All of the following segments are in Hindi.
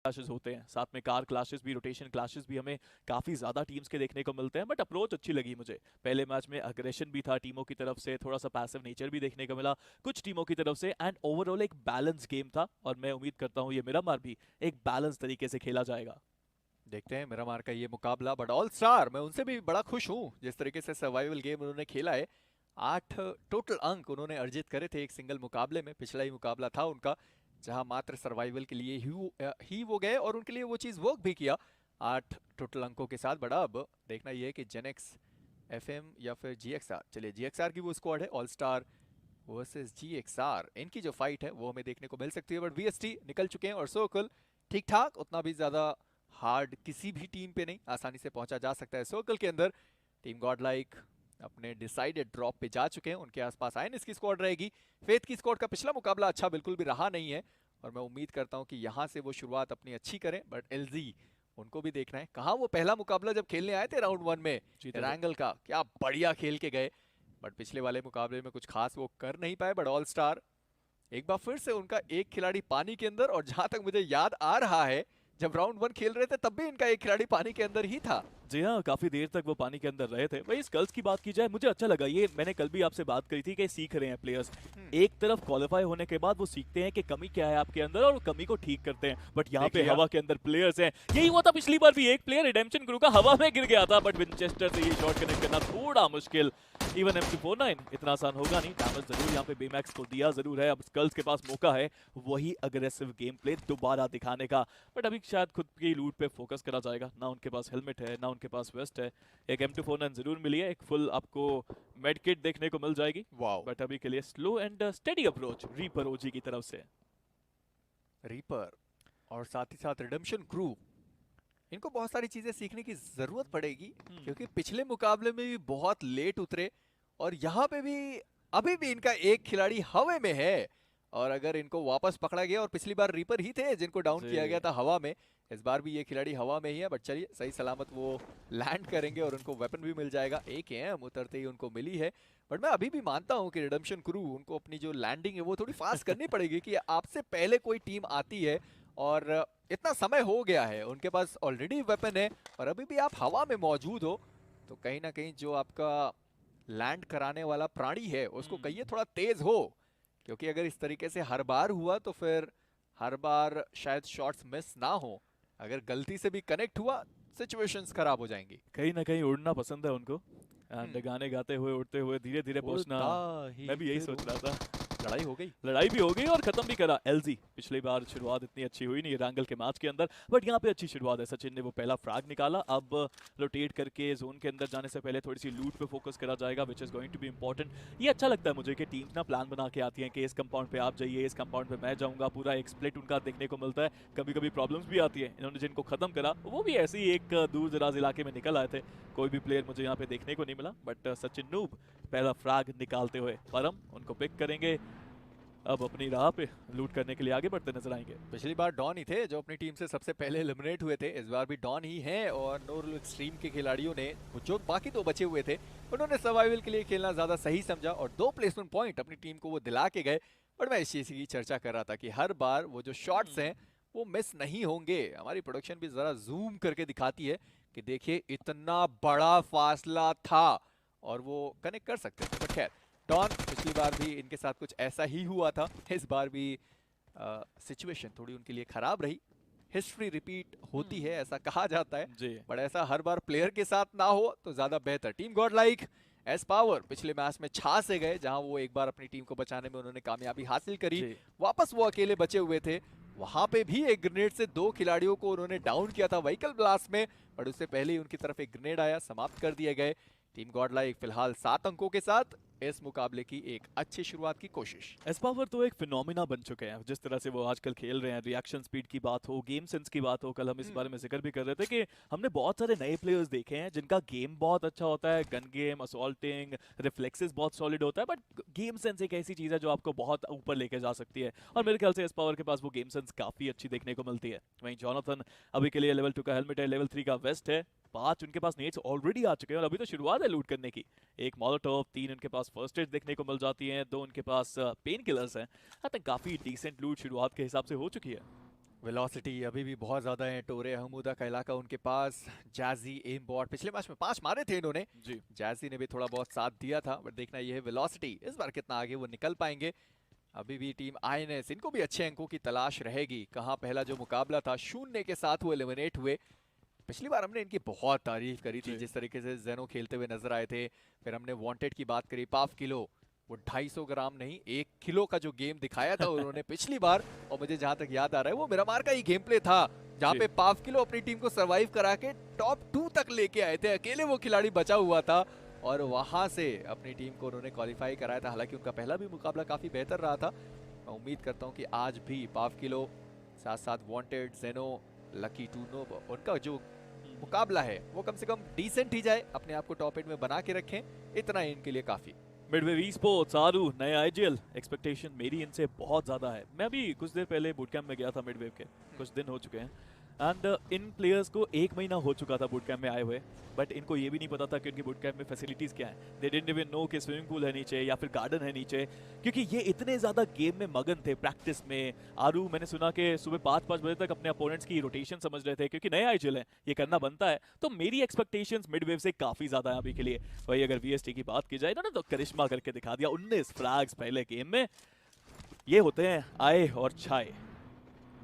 क्लैशेस होते हैं, साथ में कार क्लैशेस भी, रोटेशन क्लैशेस भी हमें काफ़ी ज़्यादा टीम्स के देखने को मिलते हैं। बट अप्रोच अच्छी लगी मुझे। पहले मैच में अग्रेशन भी था टीमों की तरफ से, थोड़ा सा पैसिव नेचर भी देखने को मिला कुछ टीमों की तरफ से, एंड ओवरऑल एक बैलेंस गेम था। और मैं उम्मीद करता हूँ ये मिरामार भी एक बैलेंस तरीके से खेला जाएगा। देखते हैं मिरामार का ये मुकाबला, बट ऑल स्टार मैं उनसे भी बड़ा खुश हूँ जिस तरीके से सर्वाइवल गेम उन्होंने खेला है। 8 टोटल अंक उन्होंने अर्जित करे थे एक सिंगल मुकाबले में। पिछला ही मुकाबला था उनका जहां मात्र सर्वाइवल के लिए ही वो गए और उनके लिए वो चीज़ वर्क भी किया 8 टोटल अंकों के साथ। बड़ा अब देखना ये है कि जेनेक्स एफएम या फिर जीएक्सआर, चलिए जीएक्सआर की वो स्क्वाड है ऑल स्टार वर्सेस जीएक्सआर, इनकी जो फाइट है वो हमें देखने को मिल सकती है। बट वीएसटी निकल चुके हैं और सर्कल ठीक ठाक, उतना भी ज़्यादा हार्ड किसी भी टीम पे नहीं, आसानी से पहुंचा जा सकता है सर्कल के अंदर। टीम गॉड लाइक अपने डिसाइडेड ड्रॉप पे जा चुके हैं, उनके आसपास आयन इसकी स्क्वाड रहेगी। फेथ की स्क्वाड का पिछला मुकाबला अच्छा बिल्कुल भी रहा नहीं है और मैं उम्मीद करता हूं कि यहां से वो शुरुआत अपनी अच्छी करें। बट एलजी उनको भी देखना है, कहां वो पहला मुकाबला जब खेलने आए थे राउंड 1 में जीते थे। रैंगल का, क्या बढ़िया खेल के गए। बट पिछले वाले मुकाबले में कुछ खास वो कर नहीं पाए। बट ऑल स्टार एक बार फिर से उनका एक खिलाड़ी पानी के अंदर, और जहां तक मुझे याद आ रहा है जब राउंड 1 खेल रहे थे तब भी इनका एक खिलाड़ी पानी के अंदर ही था। जी हाँ, काफी देर तक वो पानी के अंदर रहे थे। वही स्कल्स की बात की जाए, मुझे अच्छा लगा ये, मैंने कल भी आपसे बात करी थी कि सीख रहे हैं प्लेयर्स। हम्म, एक तरफ क्वालिफाई होने के बाद वो सीखते हैं कि कमी क्या है आपके अंदर और कमी को ठीक करते हैं। बट यहाँ देख पे लिया। हवा के अंदर प्लेयर्स हैं। यही हुआ था पिछली बार भी, एक प्लेयर रिडेम्पशन क्रू का हवा में गिर गया था, बट विंचेस्टर से ये शॉट कनेक्ट करना थोड़ा मुश्किल। इवन M249 इतना आसान होगा नहीं। डैमेज जरूर यहाँ पे बेमैक्स को दिया जरूर है। अब स्कल्स के पास मौका है वही अग्रेसिव गेम प्ले दोबारा दिखाने का, बट अभी शायद खुद की लूट पे फोकस करा जाएगा। ना उनके पास हेलमेट है, ना उनके पास वेस्ट है। एक M249 जरूर मिली है, एक फुल आपको मेड किट देखने को मिल जाएगी। वाओ, बट अभी के लिए slow and steady approach reaper OG की तरफ से। रीपर और साथ ही साथ रिडेम्पशन क्रू, इनको बहुत सारी चीजें सीखने की जरूरत पड़ेगी क्योंकि पिछले मुकाबले में भी बहुत लेट उतरे और यहाँ पे भी अभी भी इनका एक खिलाड़ी हवा में है। और अगर इनको वापस पकड़ा गया, और पिछली बार रीपर ही थे जिनको डाउन जी। किया गया था हवा में, इस बार भी ये खिलाड़ी हवा में ही है। बट चलिए सही सलामत वो लैंड करेंगे और उनको वेपन भी मिल जाएगा। एक एम उतरते ही उनको मिली है। बट मैं अभी भी मानता हूँ कि रिडेम्पशन क्रू, उनको अपनी जो लैंडिंग है वो थोड़ी फास्ट करनी पड़ेगी कि आपसे पहले कोई टीम आती है और इतना समय हो गया है, उनके पास ऑलरेडी वेपन है और अभी भी आप हवा में मौजूद हो, तो कहीं ना कहीं जो आपका लैंड कराने वाला प्राणी है उसको कहिए थोड़ा तेज हो। क्योंकि अगर इस तरीके से हर बार हुआ तो फिर हर बार शायद शॉट्स मिस ना हो। अगर गलती से भी कनेक्ट हुआ सिचुएशंस खराब हो जाएंगी। कहीं ना कहीं उड़ना पसंद है उनको, एंड हम्म, गाने गाते हुए उड़ते हुए धीरे धीरे पहुंचना। उड़ता ही मैं भी यही फिर सोच रहा था। लड़ाई हो गई। लड़ाई भी हो गई और खत्म भी करा एलजी। पिछली बार शुरुआत इतनी अच्छी हुई नहीं रैंगल के मैच के अंदर, बट यहाँ पे अच्छी शुरुआत है। सचिन ने वो पहला फ्रैग निकाला। अब रोटेट करके जोन के अंदर जाने से पहले थोड़ी सी लूट पे फोकस करा जाएगा, which is going to be important. ये अच्छा लगता है मुझे कि टीम्स ना प्लान बना के आती हैं कि इस कंपाउंड पे आप जाइए, इस कंपाउंड पे मैं जाऊंगा। पूरा एक स्प्लिट उनका देखने को मिलता है। कभी कभी प्रॉब्लम्स भी आती है। इन्होंने जिनको खत्म करा वो भी ऐसे ही एक दूर दराज इलाके में निकल आए थे। कोई भी प्लेयर मुझे यहाँ पे देखने को नहीं मिला, बट सचिन नूब पहला फ्रैग निकालते हुए परम उनको पिक करेंगे। अब अपनी राह पे लूट करने के लिए आगे बढ़ते नजर आएंगे। पिछली बार डॉन ही थे जो अपनी टीम से सबसे पहले एलिमिनेट हुए थे, इस बार भी डॉन ही हैं। और नो रूल एक्सट्रीम के खिलाड़ियों ने, जो बाकी दो बचे हुए थे, उन्होंने सर्वाइवल के लिए खेलना ज़्यादा सही समझा और 2 प्लेसमेंट पॉइंट अपनी टीम को वो दिला के गए। और मैं इस चीज़ की चर्चा कर रहा था कि हर बार वो जो शॉट्स हैं वो मिस नहीं होंगे। हमारी प्रोडक्शन भी ज़रा जूम करके दिखाती है कि देखिए इतना बड़ा फासला था और वो कनेक्ट कर सकते थे। बट खैर, डॉन पिछली बार भी इनके साथ कुछ ऐसा ही हुआ था। इस बार भी सिचुएशन थोड़ी उनके लिए खराब रही। हिस्ट्री रिपीट होती है ऐसा कहा जाता है, जी। बट ऐसा हर बार प्लेयर के साथ ना हो तो ज्यादा बेहतर। Team God like S power पिछले मैच में छा से गए जहां वो एक बार अपनी टीम को बचाने में उन्होंने कामयाबी हासिल करी। जी। वापस वो अकेले बचे हुए थे, वहां पे भी एक ग्रेनेड से 2 खिलाड़ियों को उन्होंने डाउन किया था व्हीकल ब्लास्ट में, बट उससे पहले ही उनकी तरफ एक ग्रेनेड आया, समाप्त कर दिए गए। टीम गॉड लाइक फिलहाल 7 अंकों के साथ इस मुकाबले की एक अच्छी शुरुआत की कोशिश। एस्पावर तो एक फिनोमिना बन चुके हैं। जिस तरह से वो आजकल खेल रहे हैं, रिएक्शन स्पीड की बात हो, गेम सेंस की बात हो, कल हम इस बारे में जिक्र भी कर रहे थे कि हमने बहुत सारे नए प्लेयर्स देखे हैं जिनका गेम बहुत अच्छा होता है, गन गेम, असॉल्टिंग, रिफ्लेक्सेस बहुत सॉलिड होता है, बट गेम सेंस एक ऐसी चीज़ है जो आपको बहुत ऊपर लेके जा सकती है। और मेरे ख्याल से एस्पावर के पास वो गेम सेंस काफ़ी अच्छी देखने को मिलती है। वहीं जॉनथन अभी के लिए लेवल 2 का हेलमेट है, लेवल 3 का वेस्ट है, 5 उनके पास नेट्स ऑलरेडी आ चुके हैं और अभी तो शुरुआत है लूट करने की। एक मॉलोटोव, 3 उनके पास फर्स्ट एड देखने को मिल जाती हैं, 2 उनके पास पेन किलर्स हैं। आई थिंक काफी डिसेंट लूट शुरुआत के हिसाब से हो चुकी है। वेलोसिटी अभी भी बहुत ज्यादा है टोरे हमूदा का इलाका उनके पास। जैजी एम बॉट पिछले मैच में 5 मारे थे इन्होंने, जी जैजी ने भी थोड़ा बहुत साथ दिया था, बट देखना ये है वेलोसिटी इस बार कितना आगे वो निकल पाएंगे। अभी भी टीम आईएनएस इनको भी अच्छे अंकों की तलाश रहेगी। कहाँ पहला जो मुकाबला था 0 के साथ वो एलिमिनेट हुए। पिछली बार हमने इनकी बहुत तारीफ करी थी जी। जिस तरीके से जेनो खेलते हुए नजर आए थे। फिर हमने वांटेड की बात करी, पाव किलो वो 250 ग्राम नहीं 1 किलो का जो गेम दिखाया था उन्होंने पिछली बार। और मुझे जहां तक याद आ रहा है वो मिरामार का ही गेम प्ले था जहां जी। पे पाव किलो अपनी टीम को सरवाइव करा के टॉप 2 तक लेके आए थे। अकेले वो खिलाड़ी बचा हुआ था और वहां से अपनी टीम को उन्होंने क्वालिफाई कराया था। हालांकि उनका पहला भी मुकाबला काफी बेहतर रहा था। मैं उम्मीद करता हूं कि आज भी पाव किलो साथ साथ वांटेड जेनो लकी टूनो उनका जो मुकाबला है वो कम से कम डिसेंट ही जाए, अपने आप को टॉप 8 में बना के रखें, इतना ही इनके लिए काफी। मिडवेव ई-स्पोर्ट्स आरू नए आईजीएल एक्सपेक्टेशन मेरी इनसे बहुत ज़्यादा है। मैं भी कुछ देर पहले बूट कैंप में गया था मिडवेव के, कुछ दिन हो चुके हैं एंड इन प्लेयर्स को 1 महीना हो चुका था बूट कैंप में आए हुए, बट इनको ये भी नहीं पता था कि उनकी बूट कैंप में फैसिलिटीज़ क्या हैं। दे डिडंट इवन नो कि स्विमिंग पूल है नीचे या फिर गार्डन है नीचे, क्योंकि ये इतने ज़्यादा गेम में मगन थे प्रैक्टिस में। आरू मैंने सुना कि सुबह 5-5 बजे तक अपने अपोनेंट्स की रोटेशन समझ रहे थे, क्योंकि नए आईजीएल है, ये करना बनता है। तो मेरी एक्सपेक्टेशंस मिडवेव से काफ़ी ज़्यादा है अभी के लिए। वही अगर वीएसटी की बात की जाए ना तो करिश्मा करके दिखा दिया, 19 फ्रैग्स पहले गेम में। ये होते हैं आए और छाए।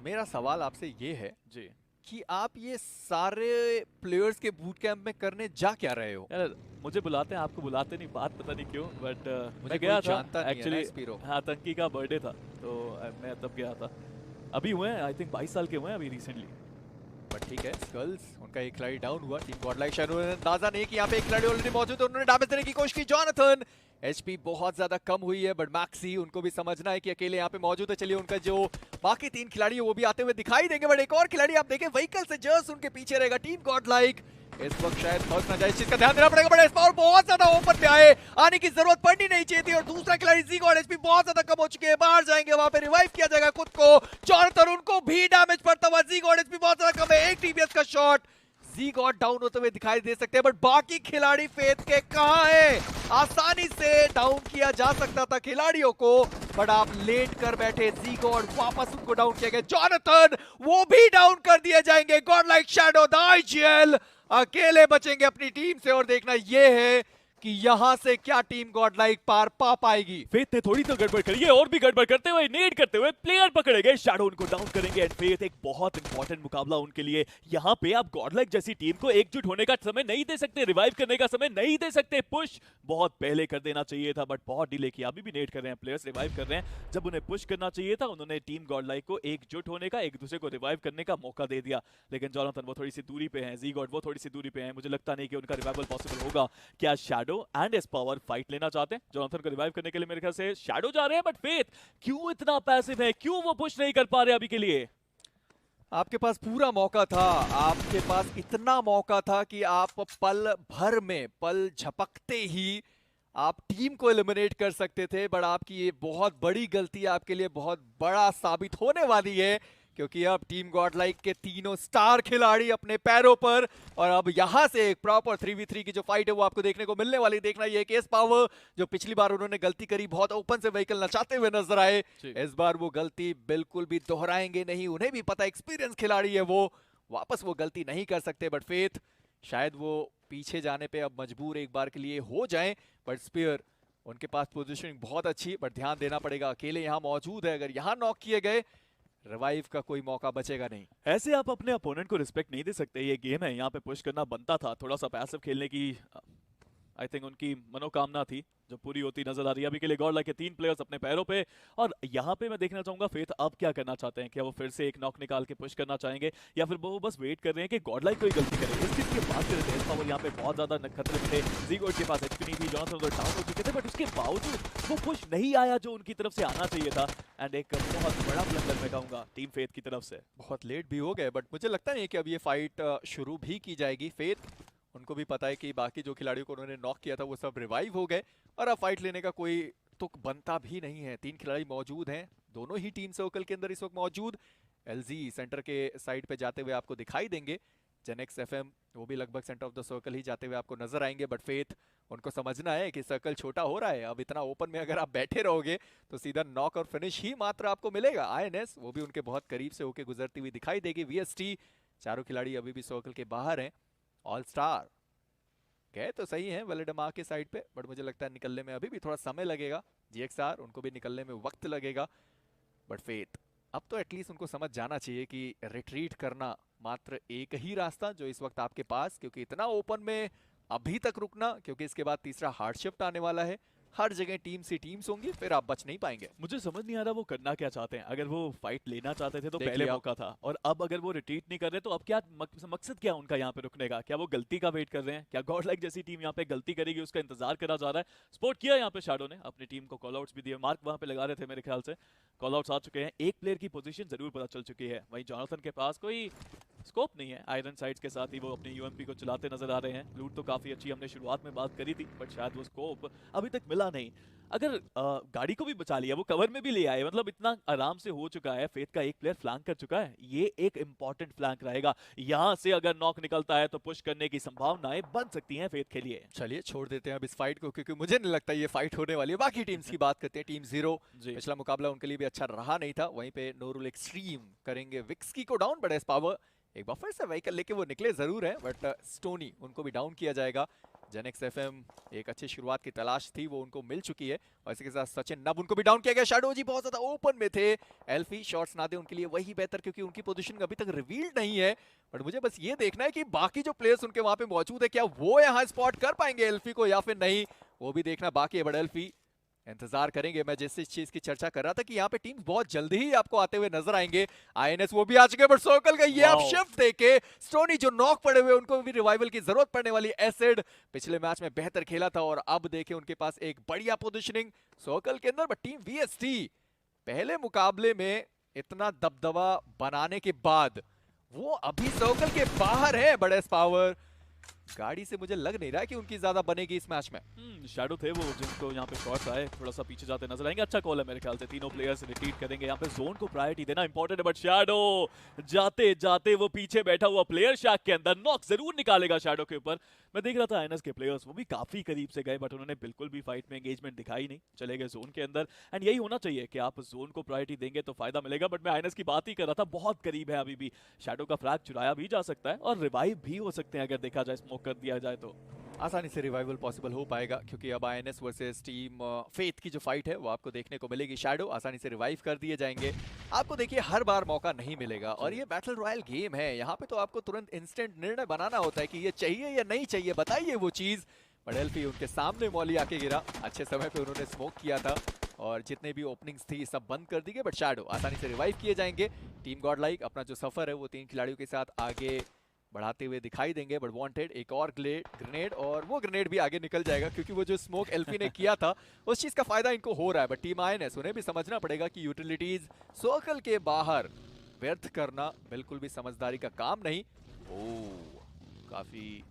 मेरा सवाल आपसे ये है जी कि आप ये सारे प्लेयर्स के बूट कैंप में करने जा क्या रहे हो? यार, मुझे बुलाते हैं, आपको बुलाते नहीं, बात पता नहीं क्यों, बट मैं मुझे गया कोई था जानता नहीं है ना एक्चुअली। स्पीरो। हाँ, तंकी का बर्थडे था तो मैं तब गया था। अभी हुए हैं, आई थिंक 22 साल के हुए हैं अभी रिसेंटली। बट ठीक है, स्कल्स उनका एक खिलाड़ी डाउन हुआ। टीम गॉडलाइक शायद उन्होंने अंदाजा नहीं कि यहाँ पे एक खिलाड़ी ऑलरेडी मौजूद है, उन्होंने डैमेज देने की कोशिश की। जॉनथन एचपी बहुत ज्यादा कम हुई है, बट मैक्सी उनको भी समझना है कि अकेले यहाँ पे मौजूद है। चलिए उनका जो बाकी 3 खिलाड़ी है वो भी आते हुए दिखाई देंगे, बट एक और खिलाड़ी आप देखें व्हीकल से जस्ट उनके पीछे रहेगा। टीम गॉडलाइक इस वक्त शायद फंस ना जाए, इस चीज का ध्यान देना पड़ेगा। बट एस्पावर बहुत ज्यादा ओपन पे आए, आने की जरूरत पड़नी नहीं चाहिए थी। और दूसरा खिलाड़ी जी गॉड एचपी बहुत ज्यादा कम हो चुके हैं, बाहर जाएंगे, वहां पे रिवाइव किया जाएगा खुद को। जॉनथन उनको भी डैमेज पड़ता हुआ, जी गॉड एचपी बहुत ज्यादा कम है, एक टीबीएस का शॉट, जी गॉड डाउन होते हुए दिखाई दे सकते हैं। बट बाकी खिलाड़ी फेथ के कहां है? आसानी से डाउन किया जा सकता था खिलाड़ियों को, बट आप लेट कर बैठे। जी गॉड वापस उनको डाउन किया गया। जॉनथन वो भी डाउन कर दिए जाएंगे। God like shadow the IGL अकेले बचेंगे अपनी टीम से। और देखना ये है कि यहां से क्या टीम गॉडलाइक पार पा पाएगी। फेथ ने थोड़ी तो गड़बड़ करी है, और भी गड़बड़ करते हुए, नेड करते हुए प्लेयर पकड़े गए, शैडो उनको डाउन करेंगे। एंड फेथ एक बहुत इंपॉर्टेंट मुकाबला उनके लिए। यहाँ पे आप गॉडलाइक जैसी टीम को एकजुट होने का समय नहीं दे सकते, रिवाइव करने का समय नहीं दे सकते। पुश बहुत पहले कर देना चाहिए था, बट बहुत डिले किया। अभी भी नेड कर रहे हैं प्लेयर्स, रिवाइव कर रहे हैं। जब उन्हें पुश करना चाहिए था उन्होंने टीम गॉडलाइक को एकजुट होने का, एक दूसरे को रिवाइव करने का मौका दे दिया। लेकिन जॉनथन वो थोड़ी सी दूरी पे हैं, जी गॉड वो थोड़ी सी दूरी पे हैं, मुझे लगता नहीं कि उनका रिवाइवल पॉसिबल होगा। क्या शैडो एंड एस्पावर फाइट लेना चाहते हैं? जॉनथन को रिवाइव करने के लिए मेरे ख्याल से शैडो जा रहे हैं, बट फेथ क्यों इतना पैसिव है, क्यों वो पुश नहीं कर पा रहे अभी के लिए? आपके पास पूरा मौका था, आपके पास इतना मौका था कि आप पल भर में, पल झपकते ही आप टीम को एलिमिनेट कर सकते थे। बट आपकी ये बहुत बड़ी गलती आपके लिए बहुत बड़ा साबित होने वाली है, क्योंकि अब टीम गॉडलाइक के तीनों स्टार खिलाड़ी अपने पैरों पर। और अब यहां से एक प्रॉपर 3v3 की जो फाइट है वो आपको देखने को मिलने वाली। देखना ये केस पावर जो पिछली बार उन्होंने गलती करी, बहुत ओपन से व्हीकल नचाते हुए नजर आए, इस बार वो गलती बिल्कुल भी दोहराएंगे नहीं। उन्हें भी पता एक्सपीरियंस खिलाड़ी है वो, वापस वो गलती नहीं कर सकते। बट फेथ शायद वो पीछे जाने पे अब मजबूर एक बार के लिए हो जाएं। बट स्पीयर उनके पास पोजीशनिंग बहुत अच्छी, बट ध्यान देना पड़ेगा अकेले यहाँ मौजूद है। अगर यहाँ नॉक किए गए रिवाइव का कोई मौका बचेगा नहीं। ऐसे आप अपने अपोनेंट को रिस्पेक्ट नहीं दे सकते। ये गेम है, यहाँ पे पुश करना बनता था। थोड़ा सा पैसिव खेलने की आई थिंक उनकी मनोकामना थी जो पूरी होती नजर आ रही है अभी के लिए। गॉडलाइक के 3 प्लेयर्स अपने पैरों पे, और यहाँ पे मैं देखना चाहूंगा फेथ अब क्या करना चाहते हैं। क्या वो फिर से एक नॉक निकाल के पुश करना चाहेंगे, या फिर वो बस वेट कर रहे हैं कि गॉडलाइक कोई गलती करे। इस चीज की बात करें तो पावर यहाँ पे बहुत ज्यादा खतरे में थे। ज़ीगोड के पास एचपी नहीं थी, जॉनथन उधर डाउन हो चुके थे, बट उसके बावजूद वो पुश नहीं आया जो उनकी तरफ से आना चाहिए था। एंड एक बहुत बड़ा ब्लंडर मैं कहूंगा टीम फेथ की तरफ से। बहुत लेट भी हो गए, बट मुझे लगता नहीं है कि अब ये फाइट शुरू भी की जाएगी। फेथ उनको भी पता है कि बाकी जो खिलाड़ियों को उन्होंने नॉक किया था वो सब रिवाइव हो गए, और अब फाइट लेने का कोई तुक बनता भी नहीं है। 3 खिलाड़ी मौजूद हैं, दोनों ही टीम सर्कल के अंदर इस वक्त मौजूद। एलजी सेंटर के साइड पे जाते हुए आपको दिखाई देंगे। जेनेक्स एफएम वो भी लगभग सेंटर ऑफ द सर्कल ही जाते हुए आपको नजर आएंगे, बट फेथ उनको समझना है कि सर्कल छोटा हो रहा है, अब इतना ओपन में अगर आप बैठे रहोगे तो सीधा नॉक और फिनिश ही मात्र आपको मिलेगा। आईएनएस वो भी उनके बहुत करीब से होके गुजरती हुई दिखाई देगी। वीएसटी चारों खिलाड़ी अभी भी सर्कल के बाहर हैं। ऑल स्टार गए तो सही है वेलेडमा के साइड पे, बट मुझे लगता है निकलने में अभी भी थोड़ा समय लगेगा। जीएक्सआर उनको भी निकलने में वक्त लगेगा, बट फेथ अब तो एटलीस्ट उनको समझ जाना चाहिए कि रिट्रीट करना मात्र एक ही रास्ता जो इस वक्त आपके पास, क्योंकि इतना ओपन में अभी तक रुकना, क्योंकि इसके बाद तीसरा हार्ड शिफ्ट आने वाला है, हर जगह टीम सी टीम्स होंगी, फिर आप बच नहीं पाएंगे। मुझे समझ नहीं आ रहा वो करना क्या चाहते हैं। अगर वो फाइट लेना चाहते थे तो देख पहले लिया। मौका था, और अब अगर वो रिट्रीट नहीं कर रहे तो अब क्या मकसद क्या है उनका यहाँ पे रुकने का? क्या वो गलती का वेट कर रहे हैं? क्या गॉड लाइक जैसी टीम यहाँ पे गलती करेगी उसका इंतजार करा जा रहा है? स्पोर्ट किया यहाँ पे शैडो ने, अपनी टीम को कॉल आउट्स भी दिए, मार्क वहाँ पे लगा रहे थे मेरे ख्याल से, कॉल आउट्स आ चुके हैं, एक प्लेयर की पोजीशन जरूर पता चल चुकी है। वहीं जॉनथन के पास कोई स्कोप नहीं है, आयरन साइड्स के साथ ही वो अपनी यूएमपी को चलाते नजर आ रहे हैं। लूट तो काफी अच्छी हमने शुरुआत में बात करी थी, बट शायद वो स्कोप अभी तक मिला नहीं। अगर गाड़ी को भी बचा लिया, वो कवर में भी ले आए, मतलब इतना आराम से हो चुका है। फेथ का एक प्लेयर फ्लैंक कर चुका है, ये एक इंपॉर्टेंट फ्लैंक रहेगा। यहाँ से अगर नॉक निकलता है तो पुश करने की संभावनाएं बन सकती हैं फेथ के लिए। चलिए छोड़ देते हैं अब इस फाइट को, क्योंकि मुझे नहीं लगता ये फाइट होने वाली है। बाकी टीम्स की बात करते हैं। टीम जीरो, पिछला मुकाबला उनके लिए भी अच्छा रहा नहीं था, वहीं पे नोरुल एक्सट्रीम करेंगे विक्सकी को डाउन, बट एस पावर एक बार फिर से व्हीकल लेके वो निकले जरूर है, बट स्टोनी उनको भी डाउन किया जाएगा। जेनेक्स एफएम एक अच्छी शुरुआत की तलाश थी, वो उनको मिल चुकी है, और इसी के साथ सचिन नब उनको भी डाउन किया गया। शैडो जी बहुत ज्यादा ओपन में थे, एल्फी शॉट्स ना दे उनके लिए वही बेहतर, क्योंकि उनकी पोजीशन अभी तक रिवील्ड नहीं है। बट मुझे बस ये देखना है कि बाकी जो प्लेयर्स उनके वहां पे मौजूद है, क्या वो यहाँ स्पॉट कर पाएंगे एल्फी को या फिर नहीं, वो भी देखना बाकी है। बट एल्फी इंतजार करेंगे। मैं जिस चीज की चर्चा कर रहा था कि यहाँ पे टीम्स बहुत जल्दी ही आपको आते हुए नजर आएंगे। आईएनएस वो भी आ चुके हैं, बट सर्कल का ये आप शिफ्ट देके स्टोनी जो नॉक पड़े हुए उनको भी रिवाइवल की जरूरत पड़ने वाली। एसिड पिछले मैच में बेहतर खेला था और अब देखे उनके पास एक बढ़िया पोजिशनिंग सर्कल के अंदर। बट टीम वीएसटी पहले मुकाबले में इतना दबदबा बनाने के बाद वो अभी सर्कल के बाहर है। बड़े पावर गाड़ी से मुझे लग नहीं रहा है कि उनकी ज्यादा बनेगी इस मैच में। शैडो थे वो जिनको यहाँ पे शॉट्स आए, थोड़ा सा पीछे जाते नजर आएंगे। अच्छा कॉल है मेरे ख्याल से, तीनों प्लेयर्स रिट्रीट करेंगे। यहाँ पे जोन को प्रायोरिटी देना इंपॉर्टेंट है, बट शैडो जाते जाते वो पीछे बैठा हुआ प्लेयर शैक के अंदर नॉक जरूर निकालेगा शैडो के ऊपर। मैं देख रहा था आईएनएस के प्लेयर्स वो भी काफी करीब से गए, बट उन्होंने बिल्कुल भी फाइट में एंगेजमेंट दिखाई नहीं, चले गए जोन के अंदर। एंड यही होना चाहिए कि आप जोन को प्रायोरिटी देंगे तो फायदा मिलेगा। बट मैं आईएनएस की बात ही कर रहा था, बहुत करीब है अभी भी। शैडो का फ्रैग चुराया भी जा सकता है और रिवाइव भी हो सकते हैं अगर देखा जाए, स्मोक कर दिया जाए तो आसानी से रिवाइवल पॉसिबल हो पाएगा, क्योंकि अब आईएनएस वर्सेस टीम फेथ की जो फाइट है वो आपको देखने को मिलेगी। शैडो आसानी से रिवाइव कर दिए जाएंगे। आपको देखिए हर बार मौका नहीं मिलेगा, और ये बैटल रॉयल गेम है, यहाँ पे तो आपको तुरंत इंस्टेंट निर्णय बनाना होता है कि ये चाहिए या नहीं चाहिए, बताइए वो चीज। बडेल्फी उनके सामने मौली आके गिरा, अच्छे समय पे उन्होंने स्मोक किया था और जितने भी ओपनिंग्स थी सब बंद कर दी गई। बट शैडो आसानी से रिवाइव किए जाएंगे। टीम गॉड लाइक अपना जो सफर है वो 3 खिलाड़ियों के साथ आगे बढ़ाते हुए दिखाई देंगे। बट वांटेड एक और ग्रेनेड, और वो ग्रेनेड भी आगे निकल जाएगा, क्योंकि वो जो स्मोक एल्फी ने किया था उस चीज का फायदा इनको हो रहा है। बट टीम आईएनएस उन्हें भी समझना पड़ेगा कि यूटिलिटीज सर्कल के बाहर व्यर्थ करना बिल्कुल भी समझदारी का काम नहीं। काफी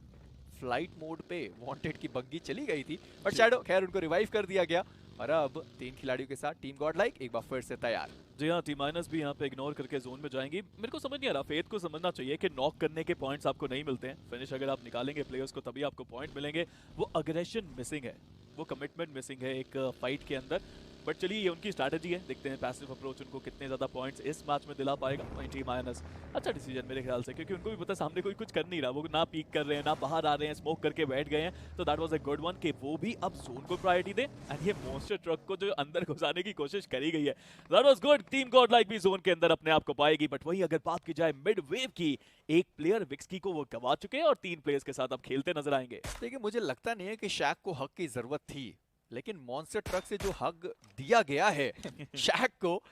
फ्लाइट मोड पे वांटेड की बग्गी चली गई थी, बट शैडो खैर उनको रिवाइव कर दिया गया। और अब 3 खिलाड़ियों के साथ टीम गॉड लाइक एक बार फिर से तैयार। जी हाँ, टीम माइनस भी यहाँ पे इग्नोर करके जोन में जाएंगी। मेरे को समझ नहीं आ रहा, फेथ को समझना चाहिए कि नॉक करने के पॉइंट्स आपको नहीं मिलते हैं। फिनिश अगर आप निकालेंगे प्लेयर्स को तभी आपको पॉइंट मिलेंगे। वो अग्रेशन मिसिंग है, वो कमिटमेंट मिसिंग है एक फाइट के अंदर। बट चलिए ये उनकी स्ट्रैटेजी है, देखते हैं पैसिव अप्रोच उनको कितने ज़्यादा पॉइंट्स इस मैच में दिला पाएगा। वहीं टीम आईएनएस अच्छा डिसीजन मेरे ख्याल से, क्योंकि उनको भी पता सामने कोई कुछ कर नहीं रहा, वो ना पीक कर रहे हैं ना बाहर आ रहे हैं, स्मोक करके बैठ गए हैं। तो that was a good one कि वो भी अब जोन को प्रायोरिटी दे। एंड ये मॉन्स्टर ट्रक को जो अंदर घुसाने की कोशिश करी गई है, that was good. Team God like भी जोन के अंदर अपने आप को पाएगी। बट वहीं अगर बात की जाए मिड वेव की, एक प्लेयर विक्सकी को वो गवा चुके हैं और 3 प्लेयर्स के साथ अब खेलते नजर आएंगे। देखिए मुझे लगता नहीं है कि शैक को हक की जरूरत थी, लेकिन मॉन्स्टर ट्रक से जो हक दिया गया है शैक को,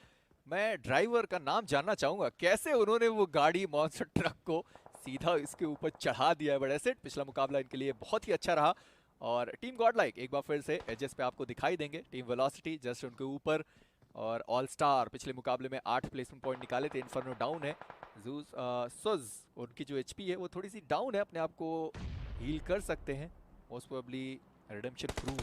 मैं ड्राइवर का नाम जानना चाहूंगा, कैसे उन्होंने वो गाड़ी मॉन्स्टर ट्रक को सीधा इसके ऊपर चढ़ा दिया है। बड़े सेट पिछला मुकाबला इनके लिए बहुत ही अच्छा रहा। और टीम गॉड लाइक एक बार फिर से एजेस पे आपको दिखाई देंगे। टीम वेलोसिटी जस्ट उनके ऊपर, और ऑल स्टार पिछले मुकाबले में 8 प्लेसमेंट पॉइंट निकाले थे। इन्फर्नो डाउन है, सुज उनकी जो एचपी है वो थोड़ी सी डाउन है, अपने आप को हील कर सकते हैं। मोस्ट प्रोबेबली रिडेम्पशन क्रू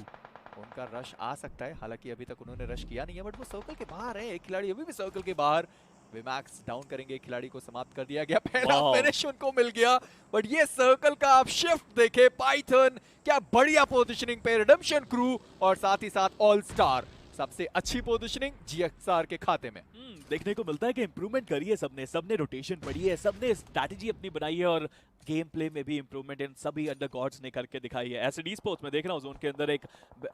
उनका रश आ सकता है, हालांकि अभी तक उन्होंने रश किया नहीं है। बट वो सर्कल के बाहर है, एक खिलाड़ी अभी भी सर्कल के बाहर। विमैक्स डाउन करेंगे, खिलाड़ी को समाप्त कर दिया गया, पहला वाह। फिनिश उनको मिल गया। बट ये सर्कल का आप शिफ्ट देखे, पाइथन क्या बढ़िया पोजीशनिंग पे, रिडेम्पशन क्रू और साथ ही साथ ऑल स्टार, सबसे अच्छी पोजीशनिंग GXR के खाते में। देखने को मिलता है कि इंप्रूवमेंट करी है सबने, सबने रोटेशन पढ़ी है, सबने स्ट्रैटेजी अपनी बनाई है और गेम प्ले में भी इंप्रूवमेंट इन सभी अंडर गॉड्स ने करके दिखाई है। एसडी स्पोर्ट्स में देख रहा हूँ जोन के अंदर एक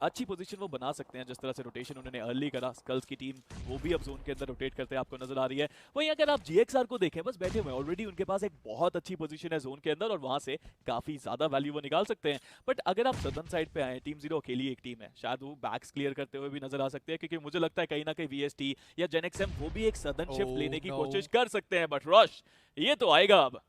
अच्छी पोजीशन वो बना सकते हैं, जिस तरह से रोटेशन उन्होंने अर्ली करा। स्कल्स की टीम वो भी अब जोन के अंदर रोटेट करते हैं आपको नजर आ रही है। वहीं अगर आप GXR को देखें, बस बैठे हुए ऑलरेडी उनके पास एक बहुत अच्छी पोजीशन है जोन के अंदर और वहां से काफी ज्यादा वैल्यू वो निकाल सकते हैं। बट अगर आप सदर्न साइड पे आए, टीम जीरो अकेली एक टीम है, शायद वो बैक्स क्लियर करते हुए भी नजर आ सकते हैं, क्योंकि मुझे लगता है कहीं ना कहीं VST या जेनेक्सएम वो भी एक सदर्न शिफ्ट लेने की कोशिश कर सकते हैं। बट रश ये तो आएगा अब।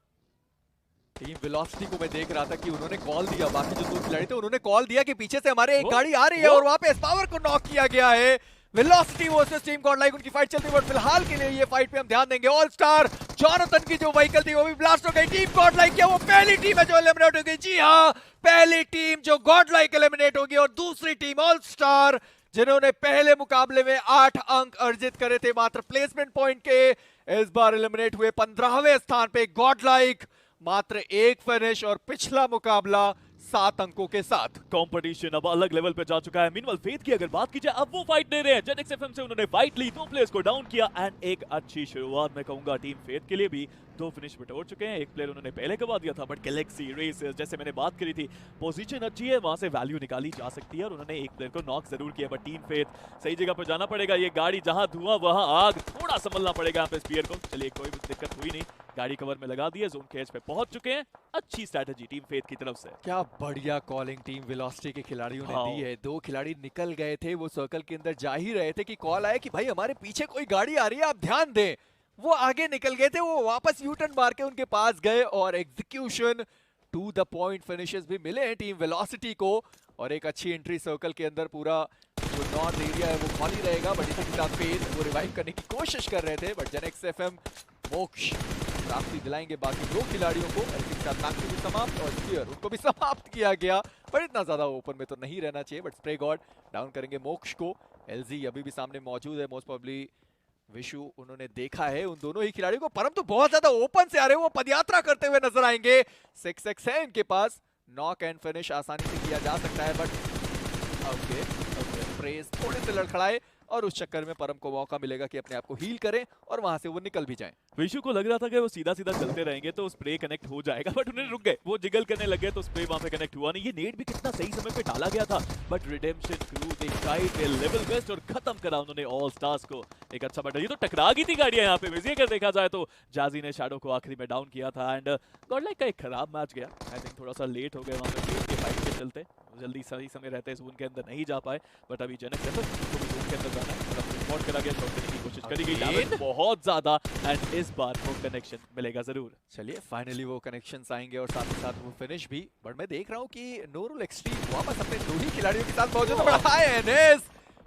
टीम वेलोसिटी को मैं देख रहा था कि उन्होंने कॉल दिया, बाकी जो 2 खिलाड़ी थे उन्होंने कॉल दिया कि पीछे से हमारे एक गाड़ी आ रही है और वहां पे पावर को नॉक किया गया है। वेलोसिटी वर्सेस टीम गॉडलाइक उनकी फाइट चलती है, बट फिलहाल के लिए ये फाइट पे हम ध्यान देंगे। ऑल स्टार जॉनथन की जो व्हीकल थी वो भी ब्लास्ट हो गई। टीम गॉडलाइक क्या वो पहली टीम है जो एलिमिनेट हो गई? जी हाँ, पहली टीम जो गॉडलाइक एलिमिनेट होगी और दूसरी टीम ऑल स्टार जिन्होंने पहले मुकाबले में 8 अंक अर्जित करे थे मात्र प्लेसमेंट पॉइंट के, इस बार एलिमिनेट हुए 15वें स्थान पे गॉडलाइक, मात्र 1 फिनिश और पिछला मुकाबला 7 अंकों के साथ। कंपटीशन अब अलग लेवल पे जा चुका है। मीनवाइल फेथ की अगर बात की जाए, अब वो फाइट दे रहे हैं। जेनेक्स एफएम से उन्होंने फाइट ली, 2 प्लेयर्स को डाउन किया एंड एक अच्छी शुरुआत मैं कहूंगा टीम फेथ के लिए भी। 2 फिनिश बटोर चुके हैं, एक प्लेयर उन्होंने पहले करवा दिया था, बट गैलेक्सी रेसेस जैसे मैंने बात करी थी, पोजीशन अच्छी है, वहां से वैल्यू निकाली जा सकती है और उन्होंने एक प्लेयर को नॉक जरूर किया। बट टीम फेथ सही जगह पर जाना पड़ेगा। ये गाड़ी जहां धुआं वहां आग, थोड़ा संभलना पड़ेगा यहाँ पे स्पीयर को। चलिए कोई दिक्कत हुई नहीं, गाड़ी कवर में लगा दी है, जोन के एज पे पहुंच चुके हैं। अच्छी स्ट्रेटजी टीम फेथ की तरफ से। क्या बढ़िया कॉलिंग टीम वेलोसिटी के खिलाड़ियों ने दी है। 2 खिलाड़ी निकल गए थे, वो सर्कल के अंदर जा ही रहे थे कि कॉल आया कि भाई हमारे पीछे कोई गाड़ी आ रही है, आप ध्यान दें। वो आगे निकल गए थे, वो वापस यू टर्न मार के उनके पास गए और execution to the point finishes भी मिले हैं टीम वेलोसिटी को। और एक अच्छी एंट्री सर्कल के अंदर, पूरा जो नॉर्थ एरिया है वो खाली रहेगा, बट इसी के साथ फेथ वो रिवाइव करने की कोशिश कर रहे थे, बट जेनेक्स एफएम मोक्ष प्राप्ति दिलाएंगे बाकी 2 खिलाड़ियों को। एलसी के साथ मैक्स भी समाप्त और स्पीयर उनको भी समाप्त किया गया, पर इतना ज्यादा ओपन में तो नहीं रहना चाहिए। बट स्प्रे गॉड डाउन करेंगे मोक्ष को। एलजी अभी भी सामने मौजूद है, मोस्ट प्रोबेबली विशु उन्होंने देखा है उन दोनों ही खिलाड़ियों को, परंतु बहुत ज्यादा ओपन से आ रहे हैं, वो पदयात्रा करते हुए नजर आएंगे। 6x है इनके पास, नॉक एंड फिनिश आसानी से किया जा सकता है, बट ओके प्रेस थोड़े से लड़खड़ाए और उस चक्कर में परम को मौका मिलेगा कि अपने आप को हील करें और वहां से वो निकल भी जाएं। विशु को लग रहा था कि वो सीधा सीधा चलते रहेंगे तो स्प्रे कनेक्ट हो जाएगा, बट उन्हें रुक गए, वो जिगल करने लगे तो स्प्रे वहां पे कनेक्ट हुआ नहीं। ये नेट भी कितना सही समय पे डाला गया था, but redemption crew they tried their level best और खत्म करा उन्होंने ऑल स्टार्स को। एक अच्छा बट ये तो टकरा गई थी गाड़ियां यहाँ पे वैसे अगर देखा जाए तो। जाजी ने शैडो को आखिरी में डाउन किया था एंड गॉडलाइक का एक खराब मैच गया। आई थिंक थोड़ा सा लेट हो गए वहां पे फाइट के चलते, जल्दी सही समय रहते जोन के अंदर नहीं जा पाए। बट अभी जेनेक्स एफएम को भी जोन के अंदर जाना है, रिपोर्ट करा गया, शॉट करने की कोशिश करी गई, डैमेज बहुत ज्यादा एंड इस बार वो कनेक्शन मिलेगा जरूर। चलिए फाइनली वो कनेक्शंस आएंगे और साथ ही साथ वो फिनिश भी। बट मैं देख रहा हूँ कि नूरुल एक्सट्रीम वापस अपने 2 ही खिलाड़ियों के साथ मौजूद है।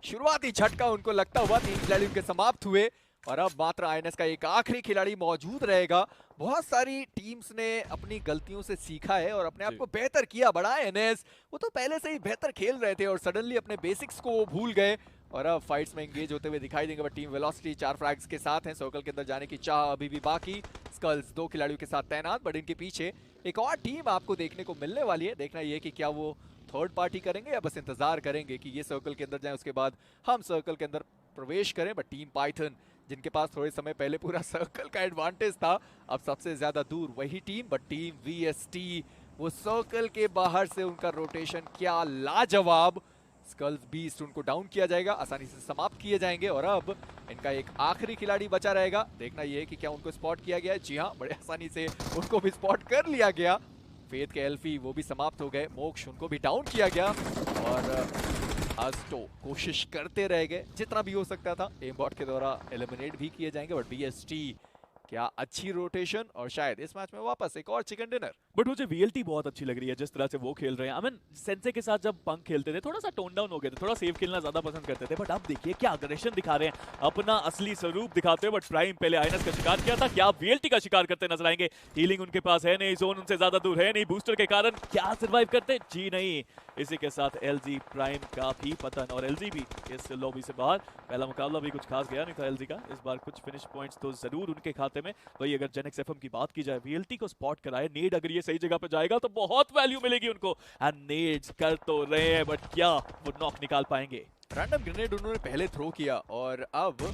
शुरुआती झटका उनको लगता हुआ 3 खिलाड़ी उनके समाप्त हुए और अब मात्र आईएनएस का एक आखिरी खिलाड़ी मौजूद रहेगा। बहुत सारी टीम्स ने अपनी गलतियों से सीखा है और अपने आप को बेहतर किया। बड़ा आईएनएस वो तो पहले से ही बेहतर खेल रहे थे और सडनली अपने बेसिक्स को वो भूल गए और अब फाइट्स में एंगेज होते हुए दिखाई देंगे। बट टीम वेलोसिटी 4 फ्रैग्स के साथ हैं, सर्कल के अंदर जाने की चाह अभी भी बाकी। स्कल्स 2 खिलाड़ियों के साथ तैनात, बट इनके पीछे एक और टीम आपको देखने को मिलने वाली है। देखना ये कि क्या वो थर्ड पार्टी करेंगे या बस इंतजार करेंगे कि ये सर्कल के अंदर जाए, उसके बाद हम सर्कल के अंदर प्रवेश करें। बट टीम पाइथन जिनके पास थोड़े समय पहले पूरा सर्कल का एडवांटेज था, अब सबसे ज्यादा दूर वही टीम। बट टीम वीएसटी वो सर्कल के बाहर से उनका रोटेशन क्या लाजवाब। स्कल्स बीस्ट उनको डाउन किया जाएगा, आसानी से समाप्त किए जाएंगे और अब इनका एक आखिरी खिलाड़ी बचा रहेगा। देखना यह है कि क्या उनको स्पॉट किया गया है। जी हाँ, बड़े आसानी से उनको भी स्पॉट कर लिया गया। फेथ के एल्फी वो भी समाप्त हो गए, मोक्ष उनको भी डाउन किया गया और अस्तो कोशिश करते रह गए जितना भी हो सकता था। एमबॉट के द्वारा एलिमिनेट भी किए जाएंगे। बट बीएसटी क्या अच्छी रोटेशन और शायद इस मैच में वापस एक और चिकन डिनर। बट मुझे वीएलटी बहुत अच्छी लग रही है जिस तरह से वो खेल रहे हैं। आई मीन सेंसे के साथ जब पंक खेलते थे थोड़ा सा टोन डाउन हो गए थे, थोड़ा सेफ खेलना ज्यादा पसंद करते थे, बट अब देखिए क्या अग्रेशन दिखा रहे हैं, अपना असली स्वरूप दिखाते हैं। बट प्राइम पहले आइनस का शिकार किया था, क्या वीएलटी का शिकार करते नजर आएंगे? हीलिंग उनके पास है नहीं, जोन उनसे ज्यादा दूर है नहीं, बूस्टर के कारण क्या सर्वाइव करते? जी नहीं। इसी के साथ एलजी प्राइम का भी पतन और एलजी भी इस लॉबी से बाहर। पहला मुकाबला भी कुछ खास गया नहीं था एलजी का, इस बार कुछ फिनिश पॉइंट्स तो जरूर उनके खाते में। वही अगर जेनेक्स एफएम की बात की जाए, वीएलटी को स्पॉट कराए, नेड अगर ये सही जगह पे जाएगा तो बहुत वैल्यू मिलेगी उनको। एंड नेड्स कर तो रहे हैं बट क्या वो नॉक निकाल पाएंगे? रैंडम ग्रेनेड उन्होंने पहले थ्रो किया और अब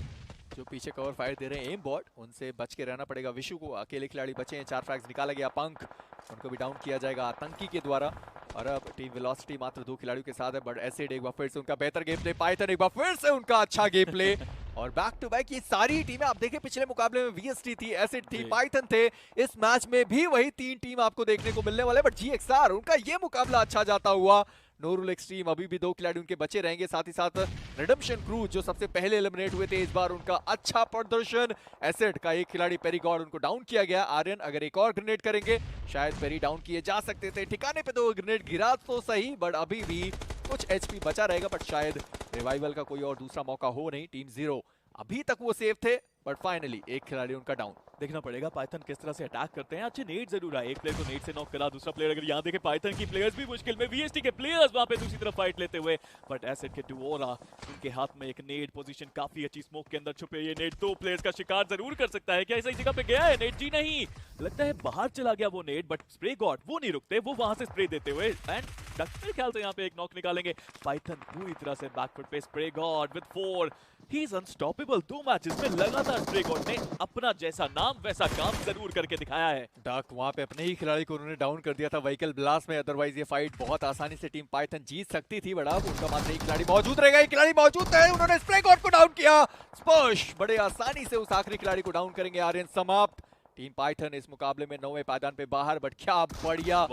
जो पीछे कवर फायर दे रहे हैं एम बॉट, उनसे बच के रहना पड़ेगा विशु को। अकेले खिलाड़ी बचे हैं, 4 फ्रैग्स निकाला गया। पंक उनको भी डाउन किया जाएगा आतंकी के द्वारा। और अब टीम वेलोसिटी मात्र 2 खिलाड़ियों के साथ है, बट एसिड एक बार फिर से उनका बेहतर गेम प्ले, पाइथन एक बार फिर से उनका अच्छा गेम प्ले। और बैक टू बैक ये सारी टीमें आप देखें, पिछले मुकाबले में वीएसटी थी, एसिड थी, पाइथन थे, इस मैच में भी वही 3 टीम आपको देखने को मिलने वाले। बट जीएक्सआर उनका ये मुकाबला अच्छा जाता हुआ। नोरुल एक्सट्रीम अभी भी 2 खिलाड़ी उनके बचे रहेंगे, साथ ही साथ रिडेम्पशन क्रू जो सबसे पहले एलिमिनेट हुए थे, इस बार उनका अच्छा प्रदर्शन। एसिड का एक खिलाड़ी पेरी गॉड, उनको डाउन किया गया। आर्यन अगर एक और ग्रेनेड करेंगे शायद पेरी डाउन किए जा सकते थे, ठिकाने पे 2 ग्रेनेड गिरा तो सही, बट अभी भी कुछ एचपी बचा रहेगा। बट शायद रिवाइवल का कोई और दूसरा मौका हो नहीं। टीम 0 अभी तक वो सेफ थे, बट फाइनली एक खिलाड़ी उनका डाउन। देखना पड़ेगा पाइथन किस तरह से अटैक करते हैं। अच्छे नेट जरूर आए, एक प्लेयर को नेट से नॉक करा, दूसरा प्लेयर अगर यहाँ देखे पाइथन की प्लेयर्स भी मुश्किल में, वीएसटी के प्लेयर्स वहां पे दूसरी तरफ फाइट लेते हुए। बट एसिड के टुओरा उनके हाथ में एक नेट पोजीशन काफी अच्छी, स्मोक के अंदर छुपे ये नेट 2 प्लेयर्स का शिकार जरूर कर सकता है। क्या सही जगह पे गया है नेट? जी नहीं, लगता है बाहर चला गया वो नेट। बट स्प्रे गॉड वो नहीं रुकते, वो वहां से स्प्रे देते हुए एंड मेरे ख्याल से यहाँ पे एक नॉक निकालेंगे। पाइथन पूरी तरह से बैकफुट पे, spray God with 4, he is unstoppable. 2 matches में लगातार स्प्रे गॉड ने अपना जैसा नाम वैसा काम जरूर करके दिखाया है। डक वहां पे अपने ही खिलाड़ी को उन्होंने डाउन कर दिया था व्हीकल ब्लास्ट में, अदरवाइज ये फाइट बहुत आसानी से टीम पाइथन जीत सकती थी। बड़ा उनका मात्र एक खिलाड़ी मौजूद रहेगा, एक खिलाड़ी मौजूद है, उन्होंने स्प्रे गॉड को डाउन किया। स्पर्श बड़े आसानी से उस आखिरी खिलाड़ी को डाउन करेंगे। आर्यन समाप्त। टीम पाइथन इस मुकाबले में 9वें पायदान पे बाहर। बट क्या बढ़िया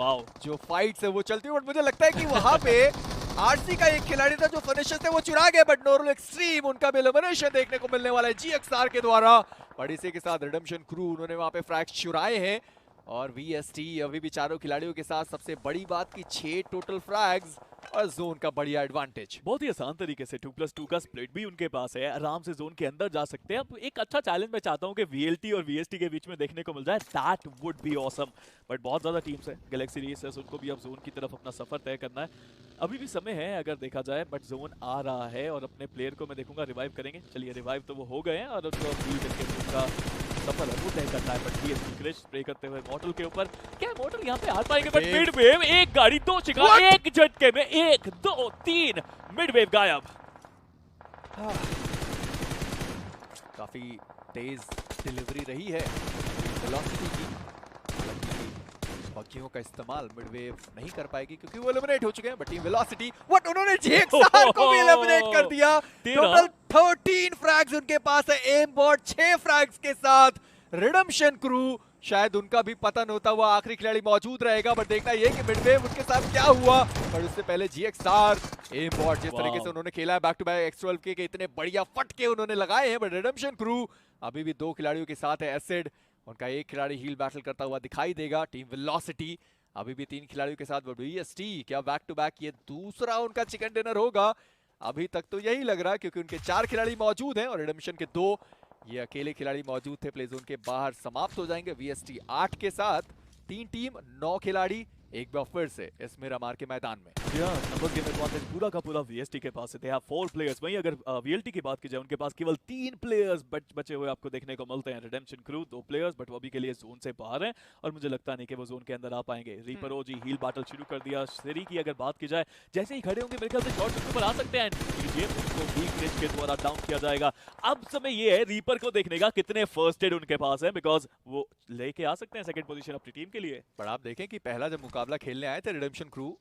जो फाइट्स है वो चलती है। बट मुझे लगता है कि वहां पे आरसी का एक खिलाड़ी था जो फिनिशर थे वो चुरा गए, बट नोरुल एक्सट्रीम उनका भी एलिमिनेशन देखने को मिलने वाला है जीएक्सआर के द्वारा। बट इसी के साथ रिडेम्पशन क्रू उन्होंने वहां पे फ्रैग्स चुराए हैं और वीएसटी अभी भी 4 खिलाड़ियों के साथ। सबसे बड़ी बात की 6 टोटल फ्रैग्स और जोन का बढ़िया एडवांटेज। बहुत ही आसान तरीके से 2+2 का स्प्लिट भी उनके पास है, आराम से जोन के अंदर जा सकते हैं। अब एक अच्छा चैलेंज मैं चाहता हूं कि वीएलटी और वीएसटी के बीच में देखने को मिल जाए, that would be awesome. But बहुत ज्यादा टीम्स है, गैलेक्सी रेसर्स, उनको भी अब जोन की तरफ अपना सफर तय करना है। अभी भी समय है अगर देखा जाए, बट जोन आ रहा है और अपने प्लेयर को मैं देखूंगा रिवाइव करेंगे। चलिए रिवाइव तो वो हो गए हैं और उनको फील करके उनका सफल है वो तय करना है। बट ये क्रिश स्प्रे करते हुए मॉडल के ऊपर, क्या मॉडल यहाँ पे हार पाएंगे? बट मिड वेव, एक गाड़ी 2 शिकार, एक झटके में 1 2 3 मिड वेव गायब। काफी तेज डिलीवरी रही है वेलोसिटी की, बग्गियों का इस्तेमाल मिड वेव नहीं कर पाएगी क्योंकि वो एलिमिनेट हो चुके हैं। बट टीम वेलोसिटी व्हाट, उन्होंने जीएक्सआर को भी एलिमिनेट कर दिया। टोटल 13 फ्रैग्स उनके पास है, एम बॉट 6 फ्रैग्स के साथ। रिडेम्पशन क्रू शायद उनका भी पतन होता हुआ आखिरी खिलाड़ी मौजूद रहेगा, बट देखना ये कि मिड वेव उनके साथ क्या हुआ। पर उससे पहले जीएक्सआर एम बॉट जिस तरीके से उन्होंने खेला है बैक टू बैक X12 के इतने बढ़िया फटके उन्होंने लगाए हैं। बट रिडेम्पशन क्रू अभी भी 2 खिलाड़ियों के साथ है। एसिड उनका एक खिलाड़ी हील बैटल करता हुआ दिखाई देगा। टीम वेलोसिटी अभी भी 3 खिलाड़ियों के साथ। वीएसटी क्या बैक टू बैक ये दूसरा उनका चिकन डिनर होगा? अभी तक तो यही लग रहा है क्योंकि उनके 4 खिलाड़ी मौजूद हैं और रिडेम्पशन के 2, ये अकेले खिलाड़ी मौजूद थे। प्ले जोन के बाहर समाप्त हो जाएंगे। वीएसटी 8 के साथ, 3 टीम 9 खिलाड़ी एक बार फिर से इस मिरामार के मैदान में। नंबर गेम एडवांटेज पूरा का पूरा वीएसटी के पास है, दे हैव 4 प्लेयर्स। वहीं अगर वीएलटी की बात की जाए, उनके पास केवल 3 प्लेयर्स बचे हुए आपको देखने को मिलते हैं। रिडेम्पशन क्रू 2 प्लेयर्स, बट वो अभी के लिए जोन से बाहर हैं और मुझे लगता नहीं कि वो जोन के अंदर आ पाएंगे। रीपर ओजी हील बैटल शुरू कर दिया। सीरी की अगर बात की जाए, जैसे ही खड़े होंगे मेरे ख्याल से शॉट्स उनके ऊपर आ सकते हैं, उनको भी क्रिश के द्वारा डाउन किया जाएगा। अब समय ये है रीपर को देखने का कितने फर्स्ट एड उनके पास है, बिकॉज वो लेके आ सकते हैं सेकंड पोजीशन अपनी टीम के लिए। पर आप देखें कि पहला जब मुकाबला खेलने आए थे रिडेम्पशन क्रू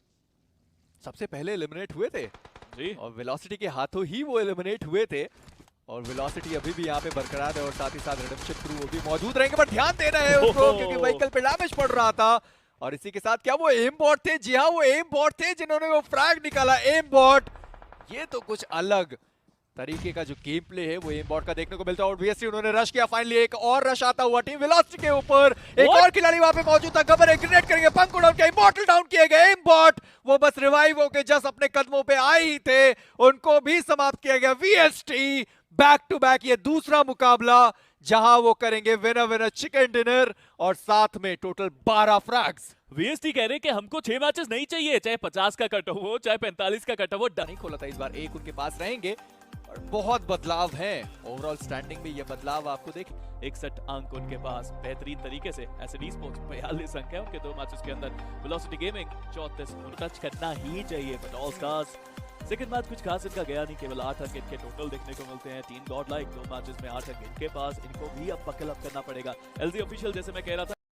सबसे पहले एलिमिनेट हुए थे जी, और वेलोसिटी के हाथों ही वो एलिमिनेट हुए थे। और वेलोसिटी अभी भी यहाँ पे बरकरार है और साथ ही साथ रिडेम्पशन क्रू वो भी मौजूद रहेंगे। पर ध्यान देना है उनको क्योंकि व्हीकल पे डैमेज पड़ रहा था। और इसी के साथ क्या वो एम बॉट थे? जी हाँ, वो एम बॉट थे जिन्होंने वो फ्रैग निकाला। एम बॉट ये तो कुछ अलग तरीके का जो गेम प्ले है वो एमबॉट का देखने को मिलता है। और वीएसटी उन्होंने रश किया, फाइनली एक और रश आता हुआ टीम वेलोसिटी के ऊपर। एक और खिलाड़ी वहां पे मौजूद था, गबर एक ग्रेनेड करेंगे, पंक को डाउन किया, इमॉर्टल डाउन किए गए। एमबॉट वो बस रिवाइव होके जस्ट अपने कदमों पे आए ही थे, उनको भी समाप्त किया गया। वीएसटी बैक टू बैक ये दूसरा मुकाबला जहां वो करेंगे विनर विनर चिकन डिनर और साथ में टोटल 12 फ्रैग्स। वीएसटी कह रहे हैं कि हमको 6 मैचेस नहीं चाहिए, चाहे 50 का कट हो चाहे 45 का कट हो। डर नहीं खोला था इस बार, एक उनके पास रहेंगे और बहुत बदलाव है ओवरऑल स्टैंडिंग में। ये बदलाव आपको देख 61 अंक उनके पास बेहतरीन तरीके से। एसडी स्पोर्ट्स 42 अंक है उनके 2 मैचेस के अंदर। वेलोसिटी गेमिंग 34 टच करना ही चाहिए, but all stars second match कुछ खास इनका गया नहीं, केवल 8 अंक इनके टोटल देखने को मिलते हैं। टीम गॉड लाइक 2 मैचेस में 8 अंक इनके पास, इनको भी अब बकल अप करना पड़ेगा। एलजी ऑफिशियल जैसे मैं कह रहा था